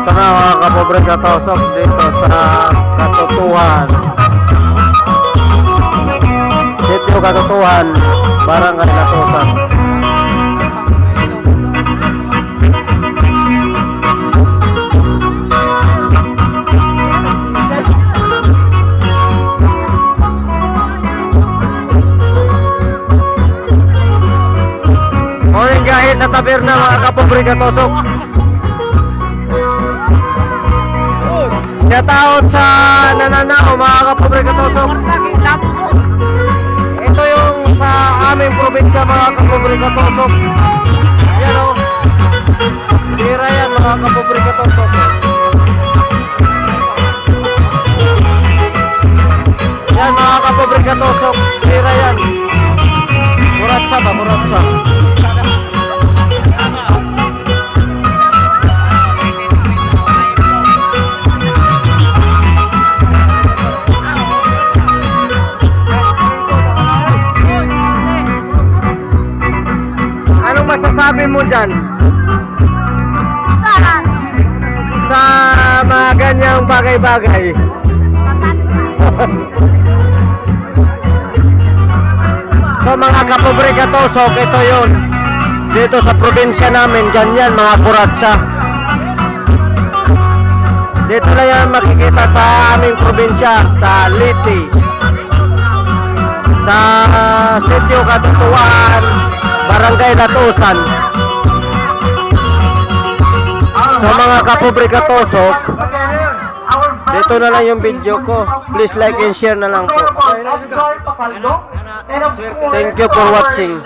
Ito na mga kapobre katosok dito sa Katotohan. Sitio Katotohan, Barangay Latosan. Morning guys sa taberna mga kapobre katosok. Shoutout sa Nananao mga kapobre katosok. Ito yung sa aming probinsya mga kapobre katosok. Yan o. Tira yan mga kapobre katosok. Yan mga kapobre katosok. Tira yan. Muratsa ba? Muratsa. Anong masasabi mo dyan? Sa mga ganyang bagay-bagay? So mga kapobre katosok, ito yun. Dito sa probinsya namin, ganyan mga kuratsa. Dito na yan makikita sa aming probinsya, sa Liti. Sa Sitio Katotohan, Barangay Latosan. Sa mga kapobre katosok, dito na lang yung video ko. Please like and share na lang po. Thank you for watching.